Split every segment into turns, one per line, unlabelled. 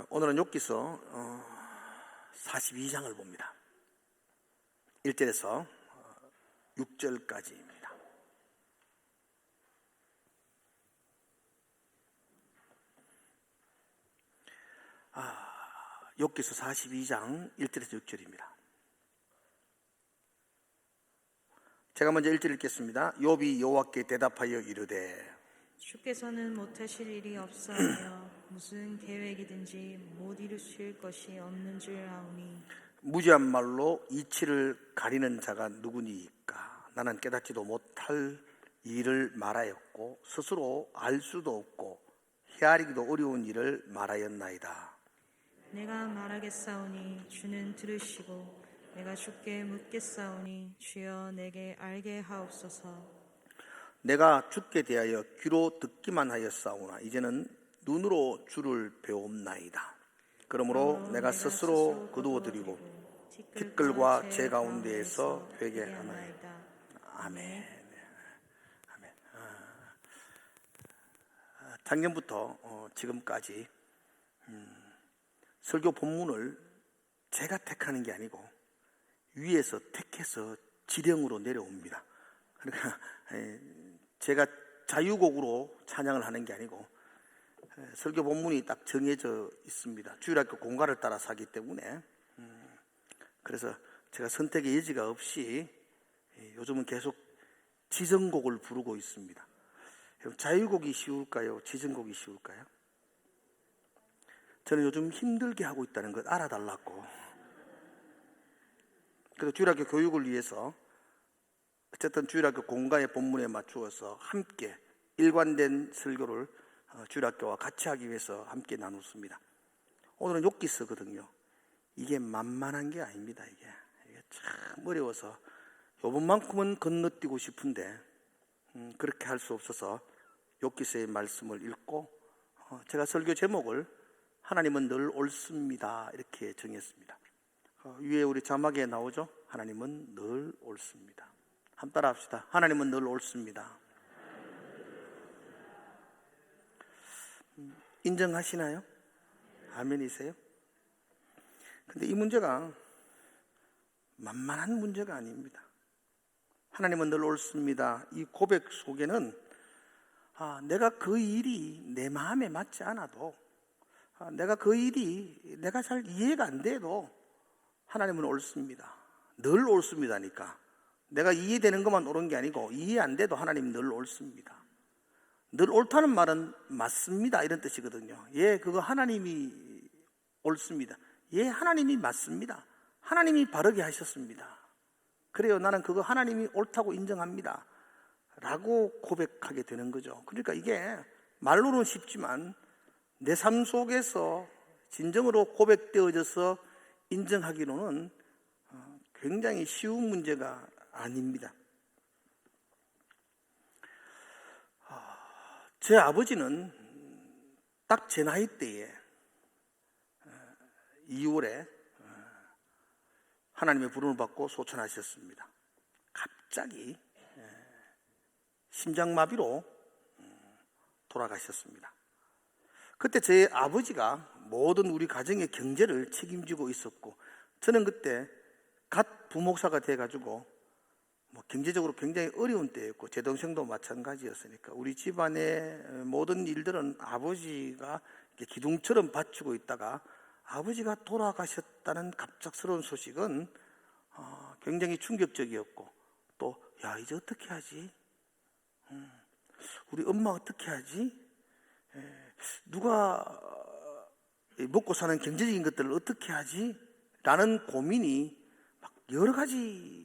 오늘은 욥기서 42장을 봅니다. 1절에서 6절까지입니다. 욥기서 42장 1절에서 6절입니다. 제가 먼저 1절 읽겠습니다. 욥이 여호와께 대답하여 이르되
주께서는 못하실 일이 없사오며 무슨 계획이든지 못 이루실 것이 없는 줄 아오니
무지한 말로 이치를 가리는 자가 누구니이까. 나는 깨닫지도 못할 일을 말하였고 스스로 알 수도 없고 헤아리기도 어려운 일을 말하였나이다.
내가 말하겠사오니 주는 들으시고 내가 주께 묻겠사오니 주여 내게 알게 하옵소서.
내가 주께 대하여 귀로 듣기만 하였사오나 이제는 눈으로 주를 배움나이다. 그러므로 내가 스스로 거두어드리고 티끌과 제 가운데에서 회개하나이다. 아멘. 아멘. 작년부터 지금까지 설교 본문을 제가 택하는 게 아니고 위에서 택해서 지령으로 내려옵니다. 그러니까 제가 자유곡으로 찬양을 하는 게 아니고 설교 본문이 딱 정해져 있습니다. 주일학교 공과를 따라 사기 때문에 그래서 제가 선택의 여지가 없이 요즘은 계속 지정곡을 부르고 있습니다. 자유곡이 쉬울까요? 지정곡이 쉬울까요? 저는 요즘 힘들게 하고 있다는 걸 알아달라고. 그래서 주일학교 교육을 위해서 어쨌든 주일학교 공과의 본문에 맞추어서 함께 일관된 설교를 주일학교와 같이 하기 위해서 함께 나눴습니다. 오늘은 욥기서거든요. 이게 만만한 게 아닙니다. 이게 참 어려워서 요번만큼은 건너뛰고 싶은데 그렇게 할 수 없어서 욥기서의 말씀을 읽고 제가 설교 제목을 하나님은 늘 옳습니다 이렇게 정했습니다. 위에 우리 자막에 나오죠? 하나님은 늘 옳습니다. 한번 따라 합시다. 하나님은 늘 옳습니다. 인정하시나요? 아멘이세요? 근데 이 문제가 만만한 문제가 아닙니다. 하나님은 늘 옳습니다. 이 고백 속에는 내가 그 일이 내 마음에 맞지 않아도 내가 그 일이 내가 잘 이해가 안 돼도 하나님은 옳습니다. 늘 옳습니다니까. 내가 이해되는 것만 옳은 게 아니고 이해 안 돼도 하나님 늘 옳습니다. 늘 옳다는 말은 맞습니다 이런 뜻이거든요. 예, 그거 하나님이 옳습니다. 예, 하나님이 맞습니다. 하나님이 바르게 하셨습니다. 그래요, 나는 그거 하나님이 옳다고 인정합니다 라고 고백하게 되는 거죠. 그러니까 이게 말로는 쉽지만 내 삶 속에서 진정으로 고백되어져서 인정하기로는 굉장히 쉬운 문제가 아닙니다. 제 아버지는 딱 제 나이 때에 2월에 하나님의 부름을 받고 소천하셨습니다. 갑자기 심장마비로 돌아가셨습니다. 그때 제 아버지가 모든 우리 가정의 경제를 책임지고 있었고 저는 그때 갓 부목사가 돼가지고 경제적으로 굉장히 어려운 때였고 제 동생도 마찬가지였으니까 우리 집안의 모든 일들은 아버지가 기둥처럼 받치고 있다가 아버지가 돌아가셨다는 갑작스러운 소식은 굉장히 충격적이었고 또 이제 어떻게 하지? 우리 엄마 어떻게 하지? 누가 먹고 사는 경제적인 것들을 어떻게 하지? 라는 고민이 막 여러 가지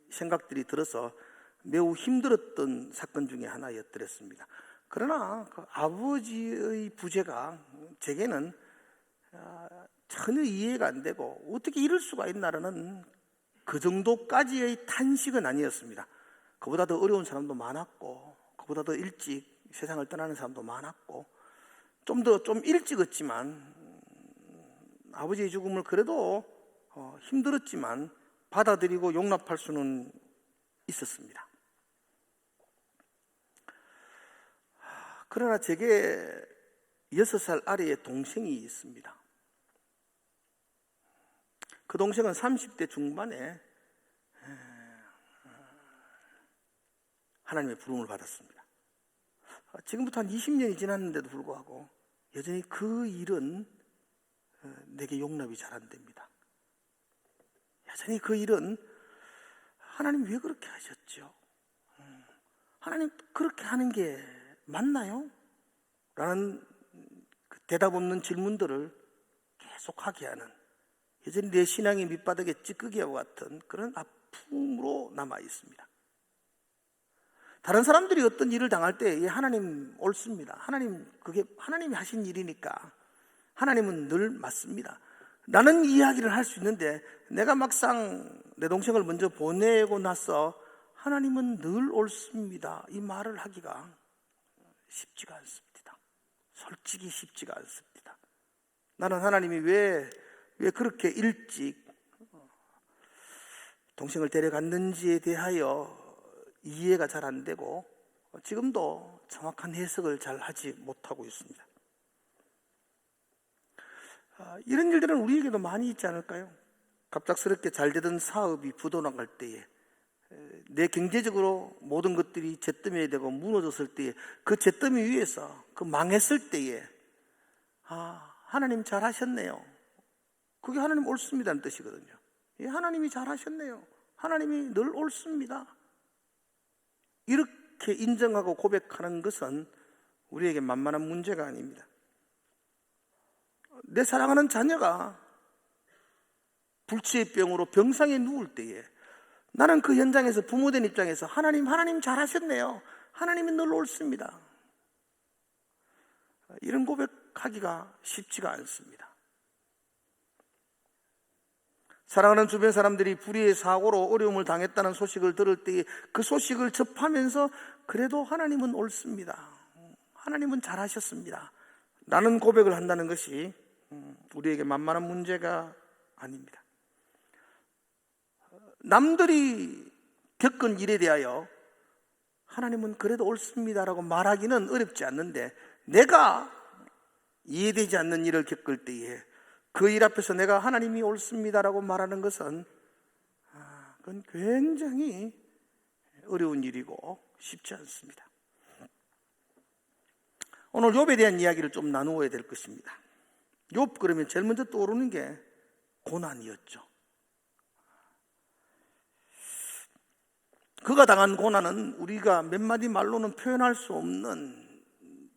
생각들이 들어서 매우 힘들었던 사건 중에 하나였더랬습니다. 그러나 그 아버지의 부재가 제게는 전혀 이해가 안 되고 어떻게 이럴 수가 있나라는 그 정도까지의 탄식은 아니었습니다. 그보다 더 어려운 사람도 많았고 그보다 더 일찍 세상을 떠나는 사람도 많았고 좀 일찍었지만 아버지의 죽음을 그래도 힘들었지만 받아들이고 용납할 수는 있었습니다. 그러나 제게 6살 아래의 동생이 있습니다. 그 동생은 30대 중반에 하나님의 부름을 받았습니다. 지금부터 한 20년이 지났는데도 불구하고 여전히 그 일은 내게 용납이 잘 안 됩니다. 여전히 그 일은 하나님 왜 그렇게 하셨죠? 하나님 그렇게 하는 게 맞나요? 라는 대답 없는 질문들을 계속하게 하는, 여전히 내 신앙의 밑바닥에 찌꺼기와 같은 그런 아픔으로 남아 있습니다. 다른 사람들이 어떤 일을 당할 때 하나님 옳습니다. 하나님, 그게 하나님이 하신 일이니까 하나님은 늘 맞습니다. 나는 이야기를 할 수 있는데 내가 막상 내 동생을 먼저 보내고 나서 하나님은 늘 옳습니다, 이 말을 하기가 쉽지가 않습니다. 솔직히 쉽지가 않습니다. 나는 하나님이 왜 그렇게 일찍 동생을 데려갔는지에 대하여 이해가 잘 안 되고 지금도 정확한 해석을 잘 하지 못하고 있습니다. 이런 일들은 우리에게도 많이 있지 않을까요? 갑작스럽게 잘 되던 사업이 부도나갈 때에, 내 경제적으로 모든 것들이 잿더미에 되고 무너졌을 때에, 그 잿더미 위에서 그 망했을 때에 하나님 잘하셨네요, 그게 하나님 옳습니다는 뜻이거든요. 하나님이 잘하셨네요, 하나님이 늘 옳습니다, 이렇게 인정하고 고백하는 것은 우리에게 만만한 문제가 아닙니다. 내 사랑하는 자녀가 불치의 병으로 병상에 누울 때에 나는 그 현장에서 부모된 입장에서 하나님 잘하셨네요, 하나님이 늘 옳습니다, 이런 고백하기가 쉽지가 않습니다. 사랑하는 주변 사람들이 불의의 사고로 어려움을 당했다는 소식을 들을 때 그 소식을 접하면서 그래도 하나님은 옳습니다, 하나님은 잘하셨습니다 라는 고백을 한다는 것이 우리에게 만만한 문제가 아닙니다. 남들이 겪은 일에 대하여 하나님은 그래도 옳습니다라고 말하기는 어렵지 않는데, 내가 이해되지 않는 일을 겪을 때에 그 일 앞에서 내가 하나님이 옳습니다라고 말하는 것은 그건 굉장히 어려운 일이고 쉽지 않습니다. 오늘 욥에 대한 이야기를 좀 나누어야 될 것입니다. 욥 그러면 제일 먼저 떠오르는 게 고난이었죠. 그가 당한 고난은 우리가 몇 마디 말로는 표현할 수 없는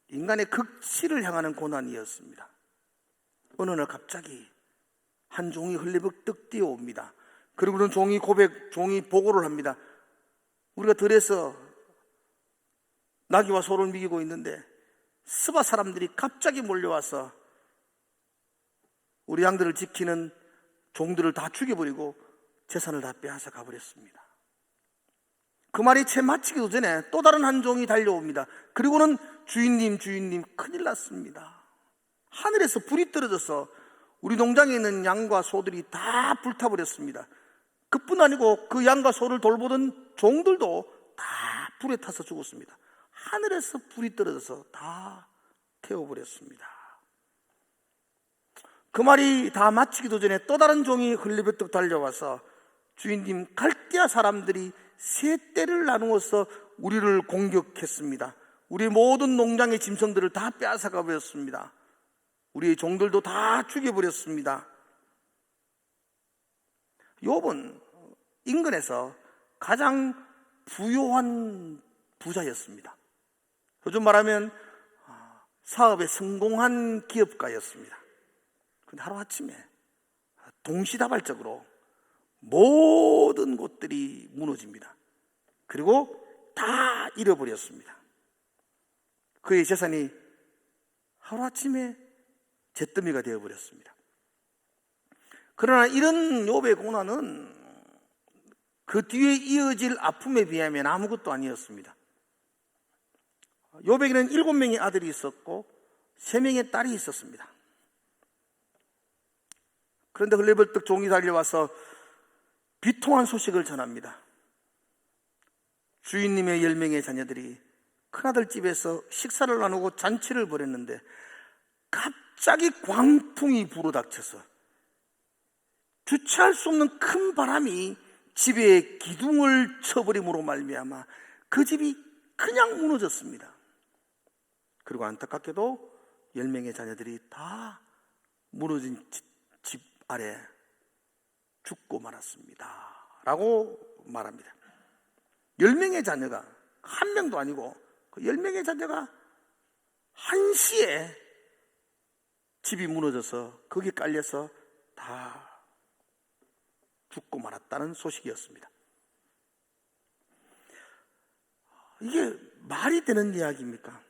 인간의 극치를 향하는 고난이었습니다. 어느 날 갑자기 한 종이 흘리벅떡 뛰어옵니다. 그리고는 종이 보고를 합니다. 우리가 들에서 나귀와 소를 먹이고 있는데 스바 사람들이 갑자기 몰려와서 우리 양들을 지키는 종들을 다 죽여버리고 재산을 다 빼앗아 가버렸습니다. 그 말이 채 마치기도 전에 또 다른 한 종이 달려옵니다. 그리고는 주인님 큰일 났습니다. 하늘에서 불이 떨어져서 우리 농장에 있는 양과 소들이 다 불타버렸습니다. 그뿐 아니고 그 양과 소를 돌보던 종들도 다 불에 타서 죽었습니다. 하늘에서 불이 떨어져서 다 태워버렸습니다. 그 말이 다 마치기도 전에 또 다른 종이 흘리버떡 달려와서 주인님, 갈대아 사람들이 세 떼를 나누어서 우리를 공격했습니다. 우리 모든 농장의 짐승들을 다 빼앗아가 버렸습니다. 우리의 종들도 다 죽여버렸습니다. 욥은 인근에서 가장 부유한 부자였습니다. 요즘 말하면 사업에 성공한 기업가였습니다. 근데 하루아침에 동시다발적으로 모든 곳들이 무너집니다. 그리고 다 잃어버렸습니다. 그의 재산이 하루아침에 잿더미가 되어버렸습니다. 그러나 이런 욥의 고난은 그 뒤에 이어질 아픔에 비하면 아무것도 아니었습니다. 욥에게는 7명의 아들이 있었고 3명의 딸이 있었습니다. 그런데 흘리벌떡 종이 달려와서 비통한 소식을 전합니다. 주인님의 10명의 자녀들이 큰아들 집에서 식사를 나누고 잔치를 벌였는데 갑자기 광풍이 불어닥쳐서 주체할 수 없는 큰 바람이 집의 기둥을 쳐버림으로 말미암아 그 집이 그냥 무너졌습니다. 그리고 안타깝게도 10명의 자녀들이 다 무너진 집 아래 죽고 말았습니다 라고 말합니다. 10명의 자녀가 한 명도 아니고 그 10명의 자녀가 한시에 집이 무너져서 거기 깔려서 다 죽고 말았다는 소식이었습니다. 이게 말이 되는 이야기입니까?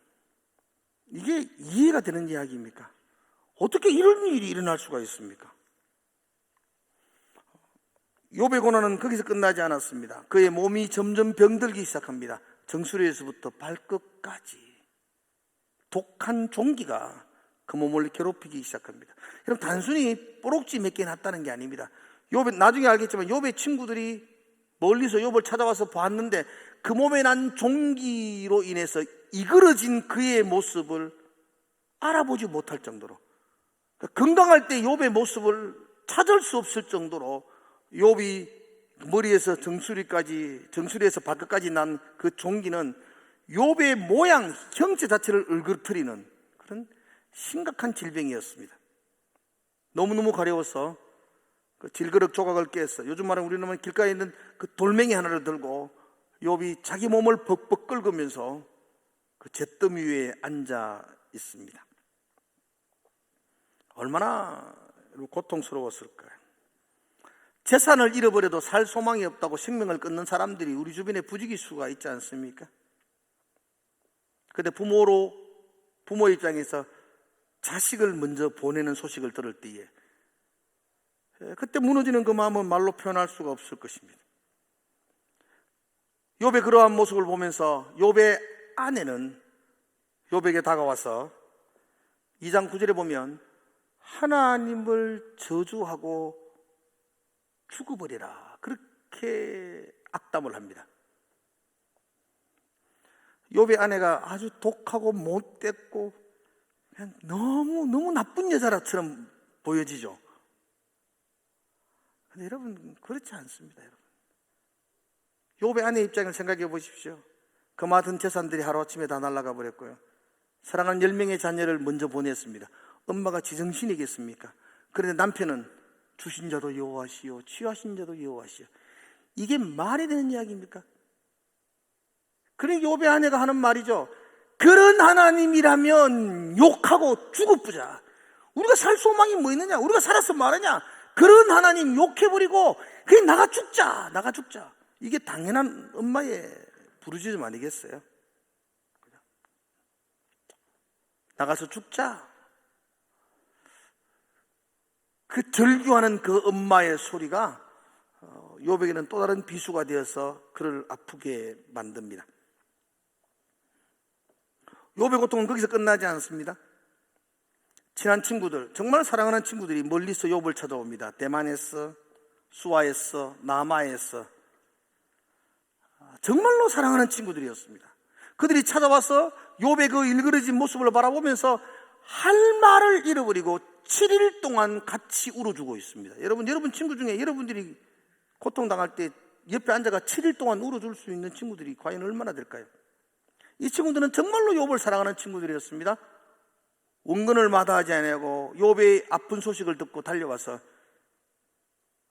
이게 이해가 되는 이야기입니까? 어떻게 이런 일이 일어날 수가 있습니까? 욥의 고난은 거기서 끝나지 않았습니다. 그의 몸이 점점 병들기 시작합니다. 정수리에서부터 발끝까지 독한 종기가 그 몸을 괴롭히기 시작합니다. 여러분, 단순히 뽀록지 몇 개 났다는 게 아닙니다. 욥의, 나중에 알겠지만 욥의 친구들이 멀리서 욥을 찾아와서 봤는데 그 몸에 난 종기로 인해서 이그러진 그의 모습을 알아보지 못할 정도로, 건강할 때 욥의 모습을 찾을 수 없을 정도로 욥이 머리에서 정수리에서 발끝까지 난 그 종기는 욥의 모양, 형체 자체를 울그러뜨리는 그런 심각한 질병이었습니다. 너무너무 가려워서 그 질그릇 조각을 깼어. 요즘 말하면 우리는 길가에 있는 그 돌멩이 하나를 들고 욥이 자기 몸을 벅벅 긁으면서 그 잿더미 위에 앉아 있습니다. 얼마나 고통스러웠을까요? 재산을 잃어버려도 살 소망이 없다고 생명을 끊는 사람들이 우리 주변에 부지기수가 있지 않습니까? 근데 부모 입장에서 자식을 먼저 보내는 소식을 들을 때에 그때 무너지는 그 마음은 말로 표현할 수가 없을 것입니다. 욥의 그러한 모습을 보면서 욥의 아내는 욥에게 다가와서 2장 9절에 보면 하나님을 저주하고 죽어버리라, 그렇게 악담을 합니다. 욥의 아내가 아주 독하고 못됐고 그냥 너무 나쁜 여자처럼 보여지죠. 근데 여러분, 그렇지 않습니다. 여러분, 욥의 아내 입장을 생각해 보십시오. 그 많은 재산들이 하루아침에 다 날아가 버렸고요. 사랑하는 10명의 자녀를 먼저 보냈습니다. 엄마가 지정신이겠습니까? 그런데 남편은 주신 자도 여호와시요 취하신 자도 여호와시요. 이게 말이 되는 이야기입니까? 그러니까 욥의 아내가 하는 말이죠. 그런 하나님이라면 욕하고 죽어보자. 우리가 살 소망이 뭐 있느냐? 우리가 살아서 말하냐? 그런 하나님 욕해버리고 그냥 나가 죽자. 이게 당연한 엄마의 부르짖음 아니겠어요? 나가서 죽자. 그 절규하는 그 엄마의 소리가 욥에게는 또 다른 비수가 되어서 그를 아프게 만듭니다. 욥의 고통은 거기서 끝나지 않습니다. 친한 친구들, 정말 사랑하는 친구들이 멀리서 욥을 찾아옵니다. 대만에서, 수아에서, 남아에서 정말로 사랑하는 친구들이었습니다. 그들이 찾아와서 욥의 그 일그러진 모습을 바라보면서 할 말을 잃어버리고 7일 동안 같이 울어주고 있습니다. 여러분 친구 중에 여러분들이 고통당할 때 옆에 앉아가 7일 동안 울어줄 수 있는 친구들이 과연 얼마나 될까요? 이 친구들은 정말로 욥을 사랑하는 친구들이었습니다. 원근을 마다하지 아니하고 욥의 아픈 소식을 듣고 달려와서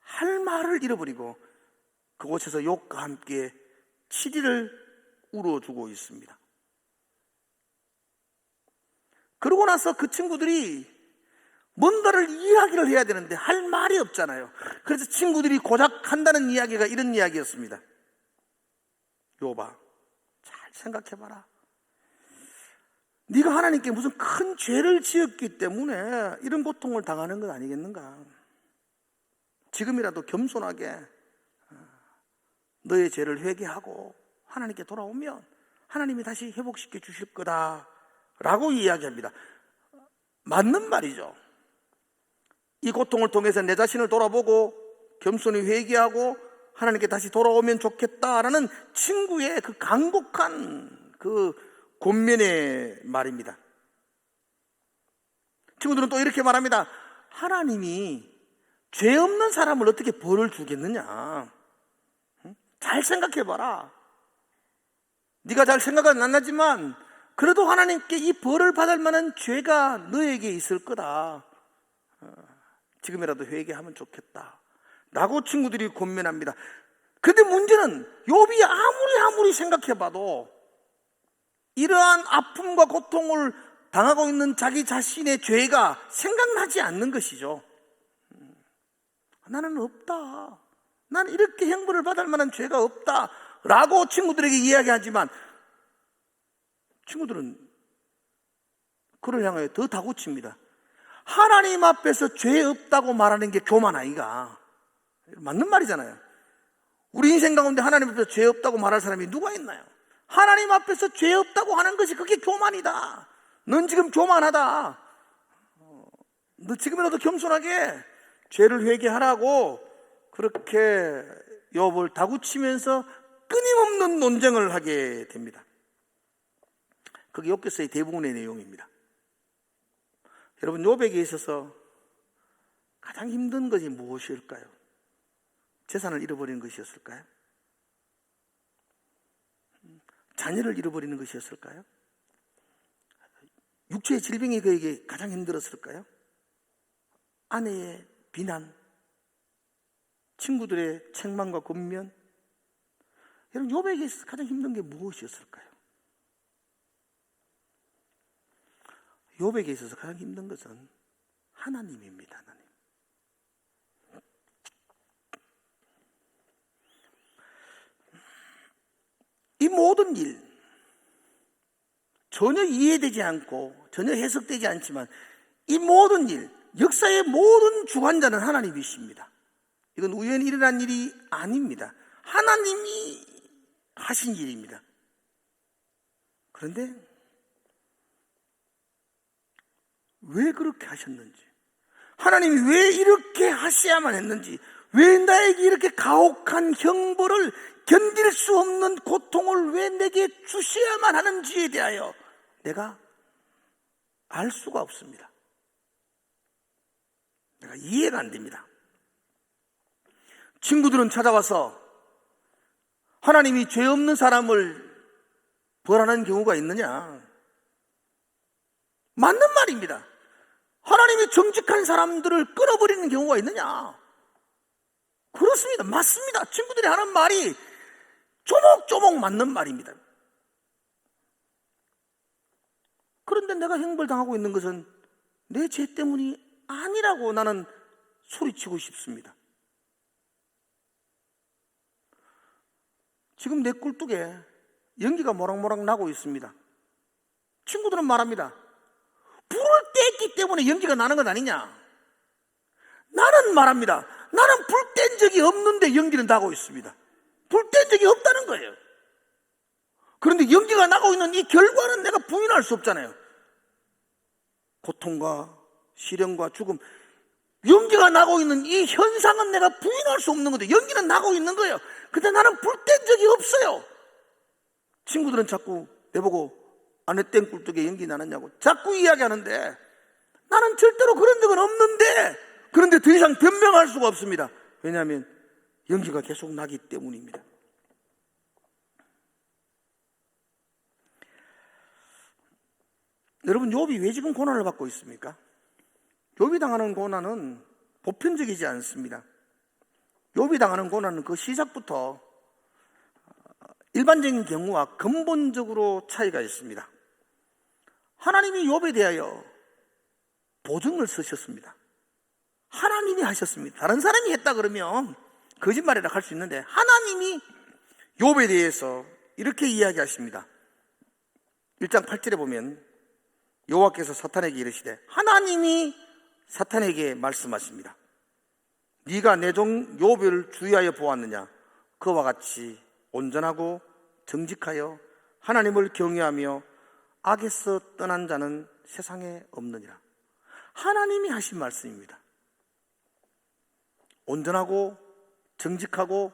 할 말을 잃어버리고 그곳에서 욥과 함께 7일을 울어주고 있습니다. 그러고 나서 그 친구들이 뭔가를 이야기를 해야 되는데 할 말이 없잖아요. 그래서 친구들이 고작 한다는 이야기가 이런 이야기였습니다. 욥아, 잘 생각해봐라. 네가 하나님께 무슨 큰 죄를 지었기 때문에 이런 고통을 당하는 건 아니겠는가? 지금이라도 겸손하게 너의 죄를 회개하고 하나님께 돌아오면 하나님이 다시 회복시켜 주실 거다 라고 이야기합니다. 맞는 말이죠. 이 고통을 통해서 내 자신을 돌아보고 겸손히 회개하고 하나님께 다시 돌아오면 좋겠다라는 친구의 그 간곡한 그 권면의 말입니다. 친구들은 또 이렇게 말합니다. 하나님이 죄 없는 사람을 어떻게 벌을 주겠느냐? 잘 생각해봐라. 네가 잘 생각은 안 나지만 그래도 하나님께 이 벌을 받을 만한 죄가 너에게 있을 거다. 지금이라도 회개하면 좋겠다 라고 친구들이 권면합니다. 그런데 문제는 욥이 아무리 생각해봐도 이러한 아픔과 고통을 당하고 있는 자기 자신의 죄가 생각나지 않는 것이죠. 나는 없다. 나는 이렇게 형벌을 받을 만한 죄가 없다 라고 친구들에게 이야기하지만 친구들은 그를 향하여 더 다구칩니다. 하나님 앞에서 죄 없다고 말하는 게 교만 아이가? 맞는 말이잖아요. 우리 인생 가운데 하나님 앞에서 죄 없다고 말할 사람이 누가 있나요? 하나님 앞에서 죄 없다고 하는 것이 그게 교만이다. 넌 지금 교만하다. 너 지금이라도 겸손하게 죄를 회개하라고 그렇게 욥을 다구치면서 끊임없는 논쟁을 하게 됩니다. 그게 욥기서의 대부분의 내용입니다. 여러분, 욥에게 있어서 가장 힘든 것이 무엇일까요? 재산을 잃어버리는 것이었을까요? 자녀를 잃어버리는 것이었을까요? 육체의 질병이 그에게 가장 힘들었을까요? 아내의 비난, 친구들의 책망과 권면. 여러분, 욥에게 있어서 가장 힘든 게 무엇이었을까요? 욥에게 있어서 가장 힘든 것은 하나님입니다. 하나님. 이 모든 일 전혀 이해되지 않고 전혀 해석되지 않지만 이 모든 일, 역사의 모든 주관자는 하나님이십니다. 이건 우연히 일어난 일이 아닙니다. 하나님이 하신 일입니다. 그런데 왜 그렇게 하셨는지, 하나님이 왜 이렇게 하셔야만 했는지, 왜 나에게 이렇게 가혹한 형벌을, 견딜 수 없는 고통을 왜 내게 주셔야만 하는지에 대하여 내가 알 수가 없습니다. 내가 이해가 안 됩니다. 친구들은 찾아와서 하나님이 죄 없는 사람을 벌하는 경우가 있느냐? 맞는 말입니다. 하나님이 정직한 사람들을 끊어버리는 경우가 있느냐? 그렇습니다. 맞습니다. 친구들이 하는 말이 조목조목 맞는 말입니다. 그런데 내가 형벌당하고 있는 것은 내 죄 때문이 아니라고 나는 소리치고 싶습니다. 지금 내 꿀뚝에 연기가 모락모락 나고 있습니다. 친구들은 말합니다. 불을 뗐기 때문에 연기가 나는 것 아니냐? 나는 말합니다. 나는 불 뗀 적이 없는데 연기는 나고 있습니다. 불 뗀 적이 없다는 거예요. 그런데 연기가 나고 있는 이 결과는 내가 부인할 수 없잖아요. 고통과 시련과 죽음, 연기가 나고 있는 이 현상은 내가 부인할 수 없는 건데 연기는 나고 있는 거예요. 근데 나는 불 뗀 적이 없어요. 친구들은 자꾸 내보고 안에 뗀 꿀뚝에 연기 나느냐고 자꾸 이야기하는데 나는 절대로 그런 적은 없는데, 그런데 더 이상 변명할 수가 없습니다. 왜냐하면 연기가 계속 나기 때문입니다. 여러분, 욥이 왜 지금 고난을 받고 있습니까? 욥이 당하는 고난은 보편적이지 않습니다. 욥이 당하는 고난은 그 시작부터 일반적인 경우와 근본적으로 차이가 있습니다. 하나님이 욥에 대하여 보증을 쓰셨습니다. 하나님이 하셨습니다. 다른 사람이 했다 그러면 거짓말이라 할 수 있는데 하나님이 욥에 대해서 이렇게 이야기하십니다. 1장 8절에 보면 여호와께서 사탄에게 이르시되, 하나님이 사탄에게 말씀하십니다. 네가 내 종 욥을 주의하여 보았느냐? 그와 같이 온전하고 정직하여 하나님을 경외하며 악에서 떠난 자는 세상에 없느니라. 하나님이 하신 말씀입니다. 온전하고 정직하고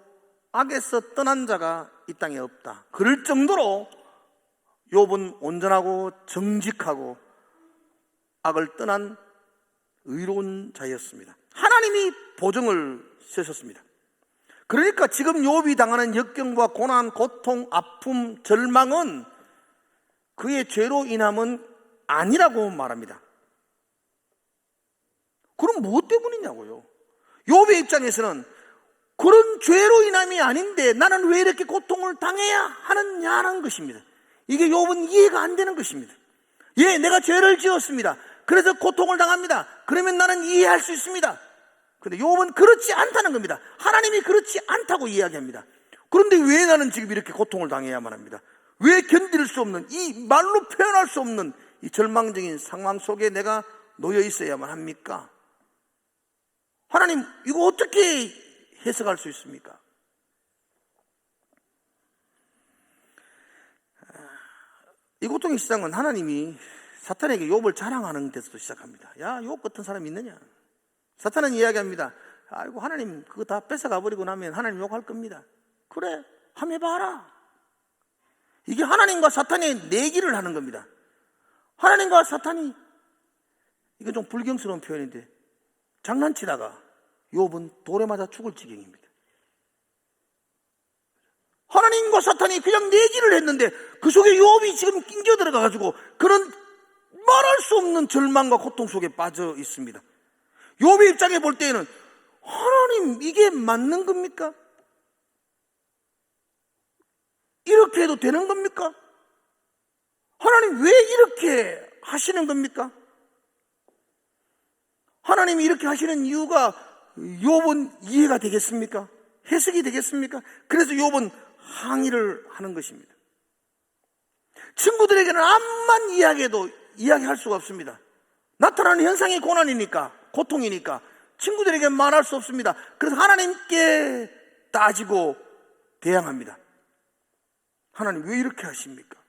악에서 떠난 자가 이 땅에 없다. 그럴 정도로 욥은 온전하고 정직하고 악을 떠난 의로운 자였습니다. 하나님이 보증을 세셨습니다. 그러니까 지금 욥이 당하는 역경과 고난, 고통, 아픔, 절망은 그의 죄로 인함은 아니라고 말합니다. 그럼 무엇 때문이냐고요? 욥의 입장에서는 그런 죄로 인함이 아닌데 나는 왜 이렇게 고통을 당해야 하느냐는 것입니다. 이게 욥은 이해가 안 되는 것입니다. 예, 내가 죄를 지었습니다. 그래서 고통을 당합니다. 그러면 나는 이해할 수 있습니다. 그런데 욥은 그렇지 않다는 겁니다. 하나님이 그렇지 않다고 이야기합니다. 그런데 왜 나는 지금 이렇게 고통을 당해야만 합니다? 왜 견딜 수 없는, 이 말로 표현할 수 없는 이 절망적인 상황 속에 내가 놓여 있어야만 합니까? 하나님, 이거 어떻게 해석할 수 있습니까? 이 고통의 시작은 하나님이 사탄에게 욥을 자랑하는 데서도 시작합니다. 야, 욥 같은 사람이 있느냐? 사탄은 이야기합니다. 아이고, 하나님 그거 다 뺏어가 버리고 나면 하나님 욕할 겁니다. 그래, 한번 해봐라. 이게 하나님과 사탄의 내기를 하는 겁니다. 하나님과 사탄이, 이건 좀 불경스러운 표현인데, 장난치다가 욥은 돌에 맞아 죽을 지경입니다. 하나님과 사탄이 그냥 내기를 했는데 그 속에 욥이 지금 낑겨 들어가가지고 그런 말할 수 없는 절망과 고통 속에 빠져 있습니다. 욥의 입장에 볼 때에는 하나님, 이게 맞는 겁니까? 이렇게 해도 되는 겁니까? 하나님, 왜 이렇게 하시는 겁니까? 하나님이 이렇게 하시는 이유가 욥은 이해가 되겠습니까? 해석이 되겠습니까? 그래서 욥은 항의를 하는 것입니다. 친구들에게는 암만 이야기해도 이야기할 수가 없습니다. 나타나는 현상이 고난이니까, 고통이니까 친구들에게 말할 수 없습니다. 그래서 하나님께 따지고 대항합니다. 하나님, 왜 이렇게 하십니까?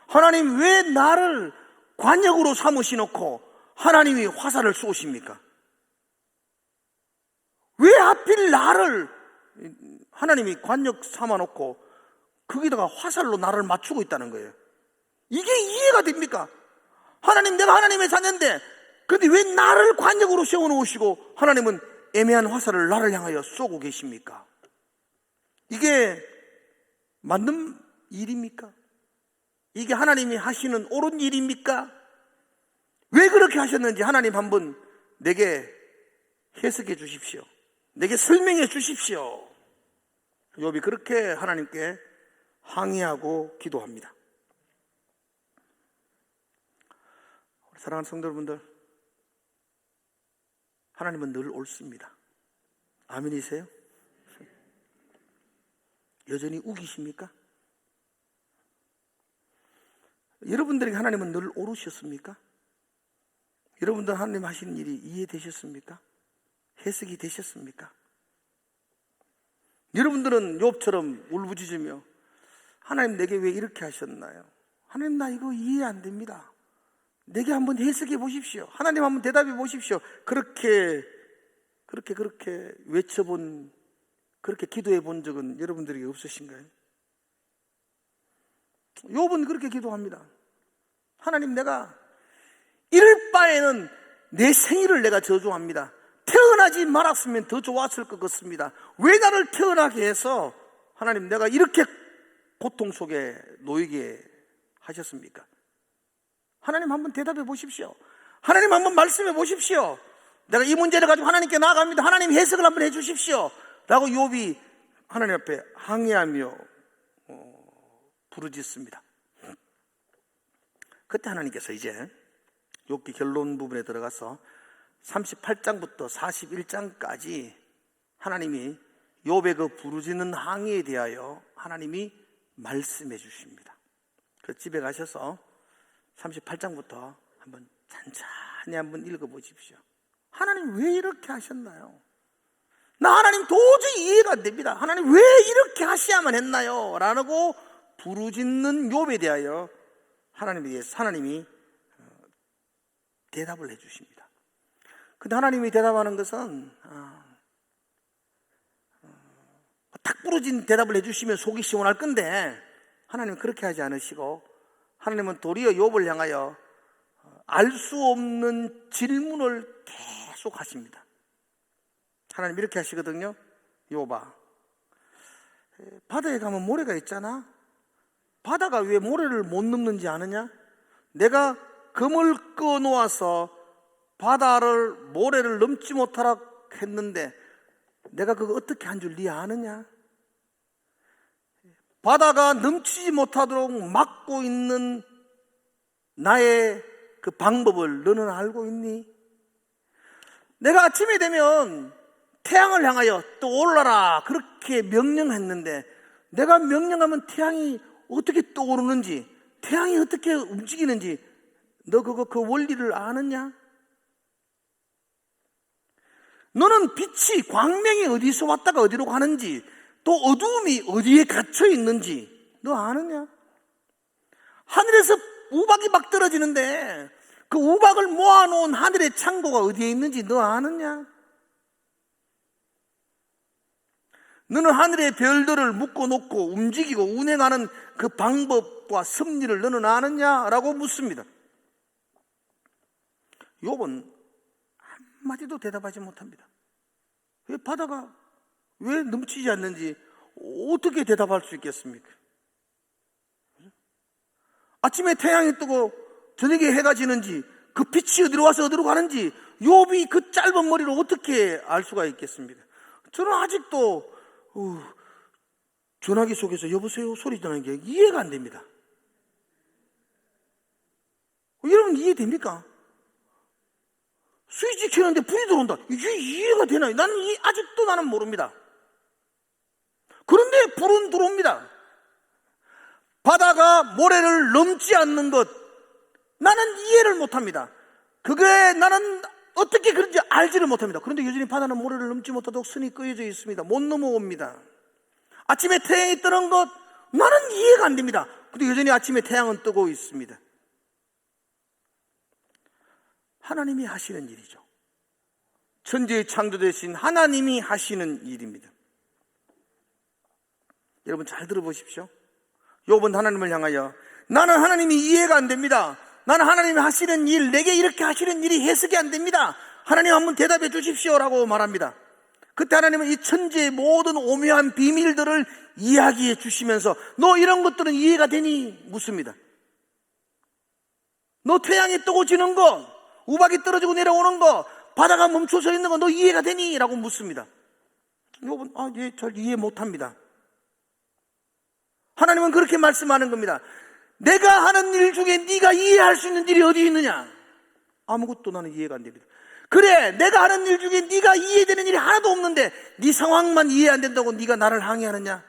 하나님, 왜 나를 관역으로 삼으시놓고 하나님이 화살을 쏘십니까? 왜 하필 나를 하나님이 관역 삼아놓고 거기다가 화살로 나를 맞추고 있다는 거예요? 이게 이해가 됩니까? 하나님, 내가 하나님의 자녀인데 그런데 왜 나를 관역으로 세워놓으시고 하나님은 애매한 화살을 나를 향하여 쏘고 계십니까? 이게 맞는 일입니까? 이게 하나님이 하시는 옳은 일입니까? 왜 그렇게 하셨는지 하나님 한번 내게 해석해 주십시오. 내게 설명해 주십시오. 욥이 그렇게 하나님께 항의하고 기도합니다. 사랑하는 성도 여러분들, 하나님은 늘 옳습니다. 아멘이세요? 여전히 우기십니까? 여러분들에게 하나님은 늘 옳으셨습니까? 여러분들 하나님 하시는 일이 이해되셨습니까? 해석이 되셨습니까? 여러분들은 욥처럼 울부짖으며 하나님, 내게 왜 이렇게 하셨나요? 하나님, 나 이거 이해 안 됩니다. 내게 한번 해석해 보십시오. 하나님 한번 대답해 보십시오. 그렇게 외쳐본, 그렇게 기도해 본 적은 여러분들에게 없으신가요? 욥은 그렇게 기도합니다. 하나님, 내가 이럴 바에는 내 생일을 내가 저주합니다. 태어나지 말았으면 더 좋았을 것 같습니다. 왜 나를 태어나게 해서 하나님, 내가 이렇게 고통 속에 놓이게 하셨습니까? 하나님 한번 대답해 보십시오. 하나님 한번 말씀해 보십시오. 내가 이 문제를 가지고 하나님께 나아갑니다. 하나님 해석을 한번 해 주십시오. 라고 욥이 하나님 앞에 항의하며 부르짖습니다. 그때 하나님께서 이제 욥기 결론 부분에 들어가서 38장부터 41장까지 하나님이 욥의 그 부르짖는 항의에 대하여 하나님이 말씀해 주십니다. 그 집에 가셔서 38장부터 한번 천천히 한번 읽어보십시오. 하나님, 왜 이렇게 하셨나요? 나 하나님 도저히 이해가 안 됩니다. 하나님, 왜 이렇게 하셔야만 했나요? 라고 부르짖는 욥에 대하여 하나님이 대답을 해 주십니다. 근데 하나님이 대답하는 것은 딱 부러진 대답을 해 주시면 속이 시원할 건데 하나님은 그렇게 하지 않으시고 하나님은 도리어 욥을 향하여 알 수 없는 질문을 계속 하십니다. 하나님 이렇게 하시거든요. 욥아, 바다에 가면 모래가 있잖아. 바다가 왜 모래를 못 넘는지 아느냐? 내가 금을 꺼 놓아서 바다를 모래를 넘지 못하라 했는데 내가 그거 어떻게 한 줄 네 아느냐? 바다가 넘치지 못하도록 막고 있는 나의 그 방법을 너는 알고 있니? 내가 아침이 되면 태양을 향하여 떠올라라 그렇게 명령했는데 내가 명령하면 태양이 어떻게 떠오르는지, 태양이 어떻게 움직이는지 너 그 원리를 아느냐? 너는 빛이, 광명이 어디서 왔다가 어디로 가는지, 또 어두움이 어디에 갇혀 있는지 너 아느냐? 하늘에서 우박이 막 떨어지는데 그 우박을 모아놓은 하늘의 창고가 어디에 있는지 너 아느냐? 너는 하늘의 별들을 묶어놓고 움직이고 운행하는 그 방법과 섭리를 너는 아느냐? 라고 묻습니다. 욥은 한마디도 대답하지 못합니다. 왜 바다가 왜 넘치지 않는지 어떻게 대답할 수 있겠습니까? 아침에 태양이 뜨고 저녁에 해가 지는지 그 빛이 어디로 와서 어디로 가는지 욥이 그 짧은 머리로 어떻게 알 수가 있겠습니까? 저는 아직도 전화기 속에서 여보세요 소리 나는 게 이해가 안 됩니다. 여러분 이해됩니까? 스위치 켜는데 불이 들어온다. 이게 이해가 되나요? 아직도 나는 모릅니다. 그런데 불은 들어옵니다. 바다가 모래를 넘지 않는 것, 나는 이해를 못합니다. 그게 나는 어떻게 그런지 알지를 못합니다. 그런데 여전히 바다는 모래를 넘지 못하도록 선이 꺼여져 있습니다. 못 넘어옵니다. 아침에 태양이 뜨는 것, 나는 이해가 안 됩니다. 근데 여전히 아침에 태양은 뜨고 있습니다. 하나님이 하시는 일이죠. 천지의 창조되신 하나님이 하시는 일입니다. 여러분 잘 들어보십시오. 욥은 하나님을 향하여 나는 하나님이 이해가 안 됩니다. 나는 하나님이 하시는 일, 내게 이렇게 하시는 일이 해석이 안 됩니다. 하나님 한번 대답해 주십시오라고 말합니다. 그때 하나님은 이 천지의 모든 오묘한 비밀들을 이야기해 주시면서 너 이런 것들은 이해가 되니? 묻습니다. 너 태양이 뜨고 지는 거, 우박이 떨어지고 내려오는 거, 바다가 멈춰서 있는 거 너 이해가 되니? 라고 묻습니다. 욥은 예, 잘 이해 못합니다. 하나님은 그렇게 말씀하는 겁니다. 내가 하는 일 중에 네가 이해할 수 있는 일이 어디 있느냐? 아무것도 나는 이해가 안 됩니다. 그래, 내가 하는 일 중에 네가 이해되는 일이 하나도 없는데 네 상황만 이해 안 된다고 네가 나를 항의하느냐?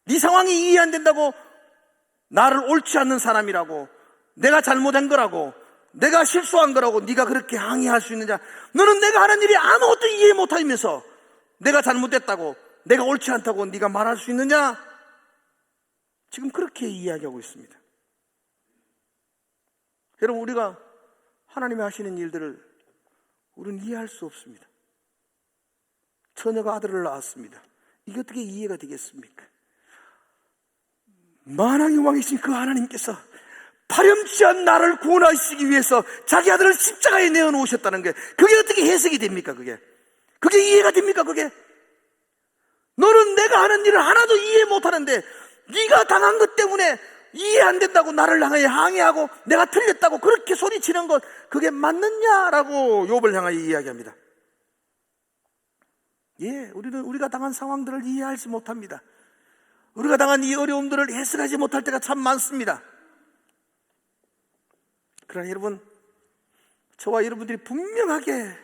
네 상황이 이해 안 된다고 나를 옳지 않는 사람이라고, 내가 잘못한 거라고, 내가 실수한 거라고 네가 그렇게 항의할 수 있느냐? 너는 내가 하는 일이 아무것도 이해 못하면서 내가 잘못됐다고, 내가 옳지 않다고 네가 말할 수 있느냐? 지금 그렇게 이야기하고 있습니다. 여러분, 우리가 하나님이 하시는 일들을 우리는 이해할 수 없습니다. 처녀가 아들을 낳았습니다. 이게 어떻게 이해가 되겠습니까? 만왕의 왕이신 그 하나님께서 파렴치한 나를 구원하시기 위해서 자기 아들을 십자가에 내어놓으셨다는 게 그게 어떻게 해석이 됩니까? 그게 이해가 됩니까? 그게 너는 내가 하는 일을 하나도 이해 못하는데 네가 당한 것 때문에 이해 안 된다고 나를 향하여 항의하고 내가 틀렸다고 그렇게 소리치는 것, 그게 맞느냐라고 욥을 향하여 이야기합니다. 예, 우리가 당한 상황들을 이해하지 못합니다. 우리가 당한 이 어려움들을 해석하지 못할 때가 참 많습니다. 그러나 여러분, 저와 여러분들이 분명하게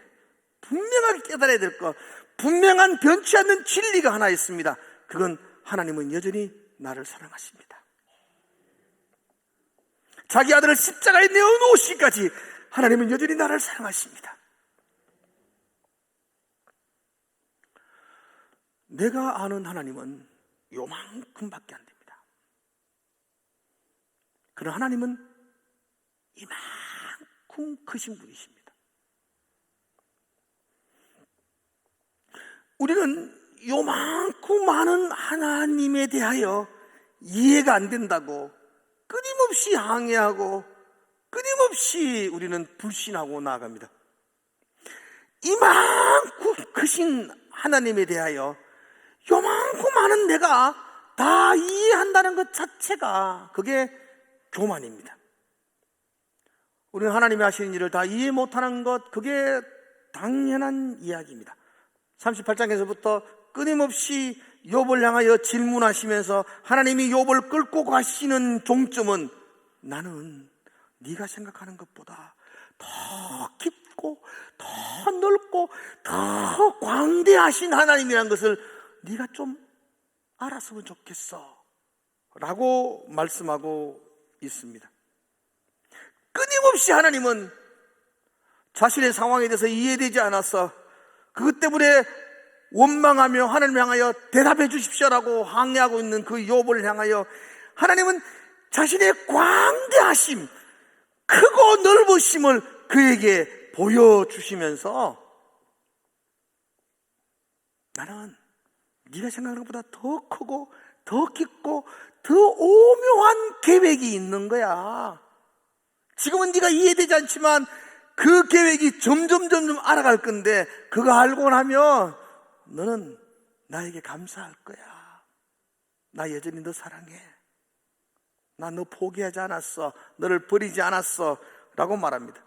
깨달아야 될 것, 분명한 변치 않는 진리가 하나 있습니다. 그건 하나님은 여전히 나를 사랑하십니다. 자기 아들을 십자가에 내어놓으시기까지 하나님은 여전히 나를 사랑하십니다. 내가 아는 하나님은 요만큼밖에 안 됩니다. 그러나 하나님은 이만큼 크신 분이십니다. 우리는 요만큼 많은 하나님에 대하여 이해가 안 된다고 끊임없이 항의하고 끊임없이 우리는 불신하고 나아갑니다. 이만큼 크신 하나님에 대하여 요만큼 많은 내가 다 이해한다는 것 자체가 그게 교만입니다. 우리는 하나님이 하시는 일을 다 이해 못하는 것, 그게 당연한 이야기입니다. 38장에서부터 끊임없이 욥을 향하여 질문하시면서 하나님이 욥을 끌고 가시는 종점은 나는 네가 생각하는 것보다 더 깊고 더 넓고 더 광대하신 하나님이라는 것을 네가 좀 알았으면 좋겠어 라고 말씀하고 있습니다. 끊임없이 하나님은 자신의 상황에 대해서 이해되지 않아서 그것 때문에 원망하며 하나님을 향하여 대답해 주십시오라고 항의하고 있는 그 욥을 향하여 하나님은 자신의 광대하심, 크고 넓으심을 그에게 보여주시면서 나는 네가 생각하는 것보다 더 크고 더 깊고 더 오묘한 계획이 있는 거야. 지금은 네가 이해되지 않지만 그 계획이 점점 알아갈 건데 그거 알고 나면 너는 나에게 감사할 거야. 나 여전히 너 사랑해. 나 너 포기하지 않았어. 너를 버리지 않았어 라고 말합니다.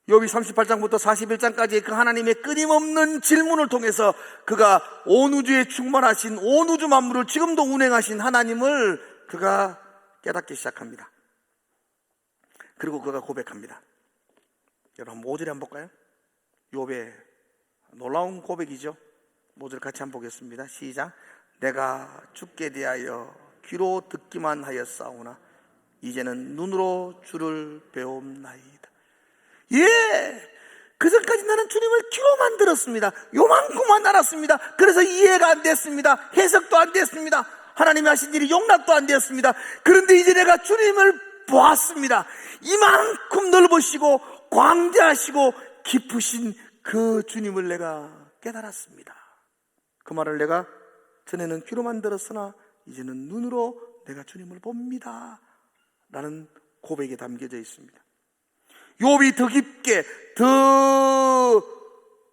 욥이 38장부터 41장까지 그 하나님의 끊임없는 질문을 통해서 그가 온 우주에 충만하신 온 우주 만물을 지금도 운행하신 하나님을 그가 깨닫기 시작합니다. 그리고 그가 고백합니다. 여러분 5절에 한번 볼까요? 욥의 놀라운 고백이죠. 5절 같이 한번 보겠습니다. 시작. 내가 주께 대하여 귀로 듣기만 하였사오나 이제는 눈으로 주를 배움나이다. 예, 그전까지 나는 주님을 귀로만 들었습니다. 요만큼만 알았습니다. 그래서 이해가 안 됐습니다. 해석도 안 됐습니다. 하나님이 하신 일이 용납도 안 되었습니다. 그런데 이제 내가 주님을 보았습니다. 이만큼 넓으시고 광대하시고 깊으신 그 주님을 내가 깨달았습니다. 그 말을 내가 전에는 귀로만 들었으나 이제는 눈으로 내가 주님을 봅니다 라는 고백에 담겨져 있습니다. 욥이 더 깊게 더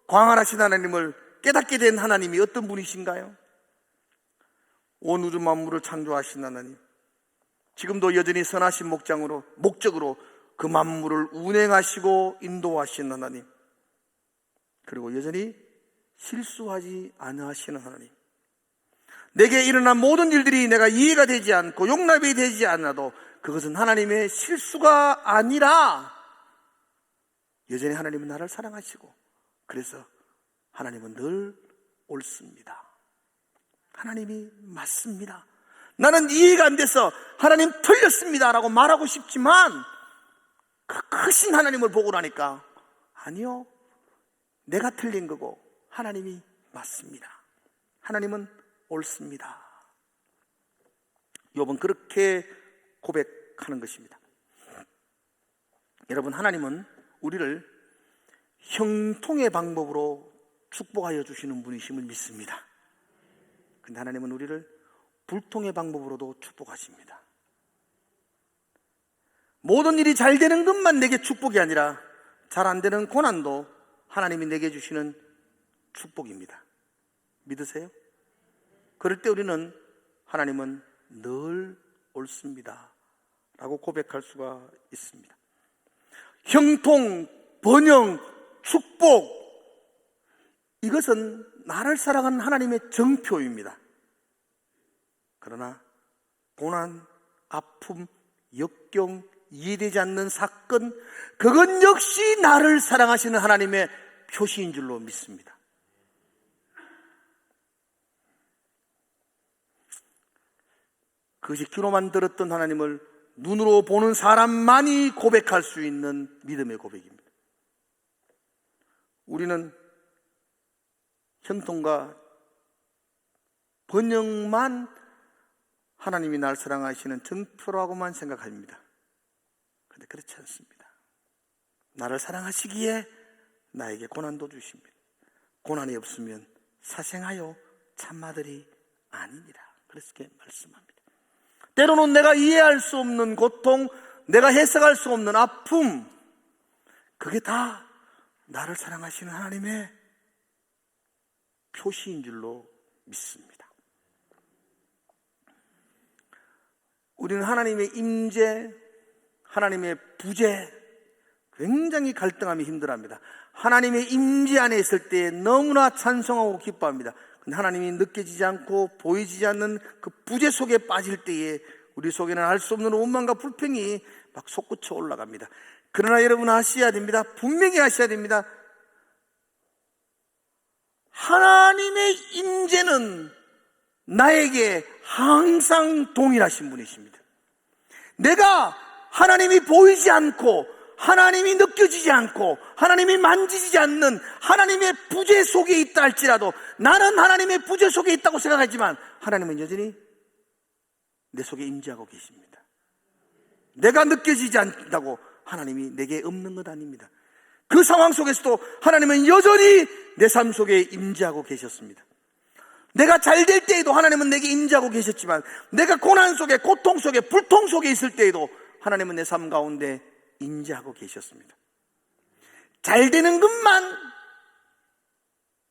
광활하신 하나님을 깨닫게 된 하나님이 어떤 분이신가요? 온 우주 만물을 창조하신 하나님, 지금도 여전히 선하신 목적으로 그 만물을 운행하시고 인도하시는 하나님, 그리고 여전히 실수하지 않으시는 하나님, 내게 일어난 모든 일들이 내가 이해가 되지 않고 용납이 되지 않아도 그것은 하나님의 실수가 아니라 여전히 하나님은 나를 사랑하시고 그래서 하나님은 늘 옳습니다. 하나님이 맞습니다. 나는 이해가 안 돼서 하나님 틀렸습니다 라고 말하고 싶지만 그 크신 하나님을 보고 나니까 아니요, 내가 틀린 거고 하나님이 맞습니다. 하나님은 옳습니다. 욥은 그렇게 고백하는 것입니다. 여러분, 하나님은 우리를 형통의 방법으로 축복하여 주시는 분이심을 믿습니다. 근데 하나님은 우리를 불통의 방법으로도 축복하십니다. 모든 일이 잘 되는 것만 내게 축복이 아니라 잘 안 되는 고난도 하나님이 내게 주시는 축복입니다. 믿으세요? 그럴 때 우리는 하나님은 늘 옳습니다 라고 고백할 수가 있습니다. 형통, 번영, 축복, 이것은 나를 사랑하는 하나님의 정표입니다. 그러나 고난, 아픔, 역경, 이해되지 않는 사건, 그건 역시 나를 사랑하시는 하나님의 표시인 줄로 믿습니다. 그것이 귀로만 들었던 하나님을 눈으로 보는 사람만이 고백할 수 있는 믿음의 고백입니다. 우리는 형통과 번영만 하나님이 날 사랑하시는 정표라고만 생각합니다. 그런데 그렇지 않습니다. 나를 사랑하시기에 나에게 고난도 주십니다. 고난이 없으면 사생하여 참마들이 아니니라. 그렇게 말씀합니다. 때로는 내가 이해할 수 없는 고통, 내가 해석할 수 없는 아픔, 그게 다 나를 사랑하시는 하나님의 표시인 줄로 믿습니다. 우리는 하나님의 임재, 하나님의 부재, 굉장히 갈등하며 힘들어합니다. 하나님의 임재 안에 있을 때 너무나 찬송하고 기뻐합니다. 근데 하나님이 느껴지지 않고 보이지 않는 그 부재 속에 빠질 때에 우리 속에는 알 수 없는 원망과 불평이 막 솟구쳐 올라갑니다. 그러나 여러분 아셔야 됩니다. 분명히 아셔야 됩니다. 하나님의 임재는 나에게 항상 동일하신 분이십니다. 내가 하나님이 보이지 않고 하나님이 느껴지지 않고 하나님이 만지지 않는 하나님의 부재 속에 있다 할지라도 나는 하나님의 부재 속에 있다고 생각하지만 하나님은 여전히 내 속에 임재하고 계십니다. 내가 느껴지지 않는다고 하나님이 내게 없는 것 아닙니다. 그 상황 속에서도 하나님은 여전히 내 삶 속에 임재하고 계셨습니다. 내가 잘 될 때에도 하나님은 내게 임재하고 계셨지만 내가 고난 속에 고통 속에 불통 속에 있을 때에도 하나님은 내 삶 가운데 임재하고 계셨습니다. 잘 되는 것만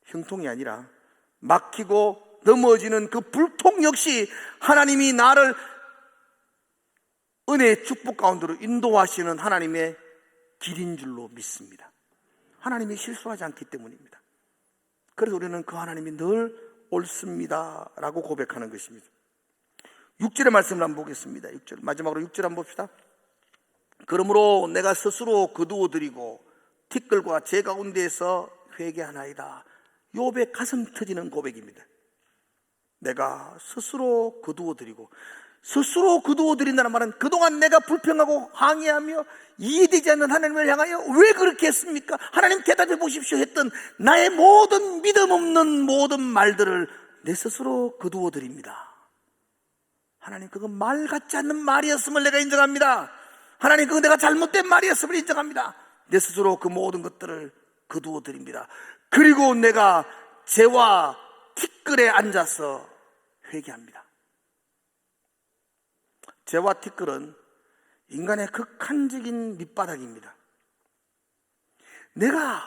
형통이 아니라 막히고 넘어지는 그 불통 역시 하나님이 나를 은혜의 축복 가운데로 인도하시는 하나님의 길인 줄로 믿습니다. 하나님이 실수하지 않기 때문입니다. 그래서 우리는 그 하나님이 늘 옳습니다 라고 고백하는 것입니다. 6절의 말씀을 한번 보겠습니다. 6절, 마지막으로 6절 한번 봅시다. 그러므로 내가 스스로 거두어드리고 티끌과 제 가운데에서 회개하나이다. 욥의 가슴 터지는 고백입니다. 내가 스스로 거두어드리고, 스스로 거두어드린다는 말은 그동안 내가 불평하고 항의하며 이해되지 않는 하나님을 향하여 왜 그렇게 했습니까? 하나님 대답해 보십시오 했던 나의 모든 믿음 없는 모든 말들을 내 스스로 거두어드립니다. 하나님, 그건 말 같지 않는 말이었음을 내가 인정합니다. 하나님, 그건 내가 잘못된 말이었음을 인정합니다. 내 스스로 그 모든 것들을 거두어드립니다. 그리고 내가 재와 티끌에 앉아서 회개합니다. 재와 티끌은 인간의 극한적인 밑바닥입니다. 내가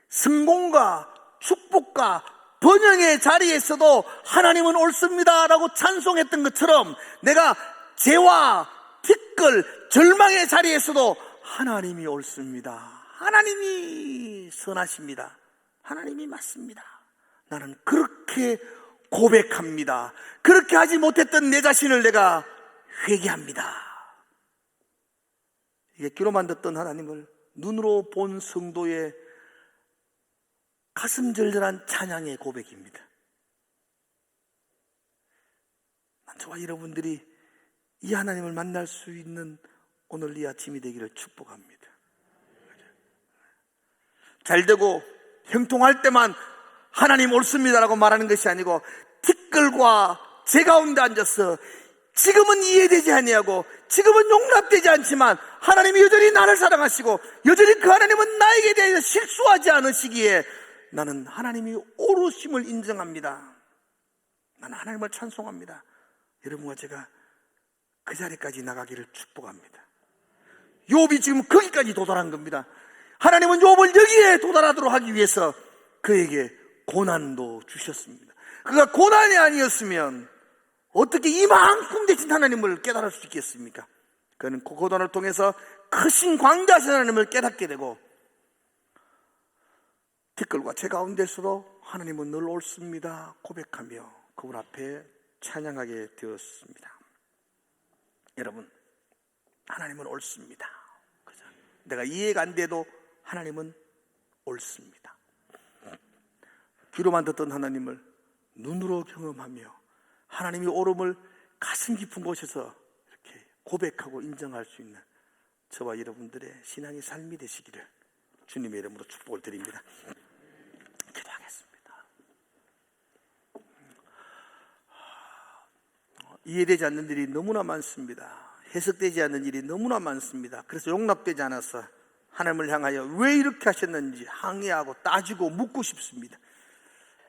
성공과 축복과 번영의 자리에서도 하나님은 옳습니다 라고 찬송했던 것처럼 내가 재와 티끌, 절망의 자리에서도 하나님이 옳습니다. 하나님이 선하십니다. 하나님이 맞습니다. 나는 그렇게 고백합니다. 그렇게 하지 못했던 내 자신을 내가 회개합니다. 이게 귀로만 듣던 하나님을 눈으로 본 성도의 가슴 절절한 찬양의 고백입니다. 저와 여러분들이 이 하나님을 만날 수 있는 오늘 이 아침이 되기를 축복합니다. 잘되고 형통할 때만 하나님 옳습니다라고 말하는 것이 아니고 티끌과 제 가운데 앉아서 지금은 이해되지 아니하고 지금은 용납되지 않지만 하나님이 여전히 나를 사랑하시고 여전히 그 하나님은 나에게 대해서 실수하지 않으시기에 나는 하나님이 옳으심을 인정합니다. 나는 하나님을 찬송합니다. 여러분과 제가 그 자리까지 나가기를 축복합니다. 욥이 지금 거기까지 도달한 겁니다. 하나님은 욥을 여기에 도달하도록 하기 위해서 그에게 고난도 주셨습니다. 그가 고난이 아니었으면 어떻게 이만큼 되신 하나님을 깨달을 수 있겠습니까? 그는 그 고난을 통해서 크신 광대하신 하나님을 깨닫게 되고 티끌과 제 가운데서도 하나님은 늘 옳습니다 고백하며 그분 앞에 찬양하게 되었습니다. 여러분, 하나님은 옳습니다. 그죠? 내가 이해가 안 돼도 하나님은 옳습니다. 귀로만 듣던 하나님을 눈으로 경험하며 하나님이 옳음을 가슴 깊은 곳에서 이렇게 고백하고 인정할 수 있는 저와 여러분들의 신앙의 삶이 되시기를 주님의 이름으로 축복을 드립니다. 기도하겠습니다. 이해되지 않는 일이 너무나 많습니다. 해석되지 않는 일이 너무나 많습니다. 그래서 용납되지 않아서 하나님을 향하여 왜 이렇게 하셨는지 항의하고 따지고 묻고 싶습니다.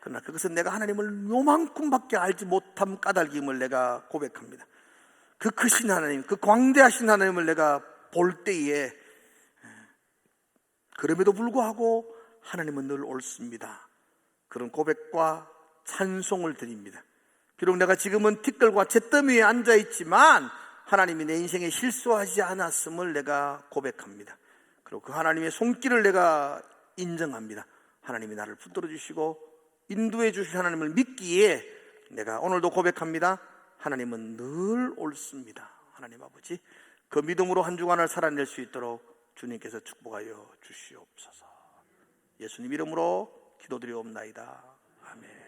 그러나 그것은 내가 하나님을 요만큼밖에 알지 못함 까닭임을 내가 고백합니다. 그 크신 하나님, 그 광대하신 하나님을 내가 볼 때에 그럼에도 불구하고 하나님은 늘 옳습니다. 그런 고백과 찬송을 드립니다. 비록 내가 지금은 티끌과 잿더미에 앉아있지만 하나님이 내 인생에 실수하지 않았음을 내가 고백합니다. 그리고 그 하나님의 손길을 내가 인정합니다. 하나님이 나를 붙들어 주시고 인도해 주실 하나님을 믿기에 내가 오늘도 고백합니다. 하나님은 늘 옳습니다. 하나님 아버지, 그 믿음으로 한 주간을 살아낼 수 있도록 주님께서 축복하여 주시옵소서. 예수님 이름으로 기도드리옵나이다. 아멘.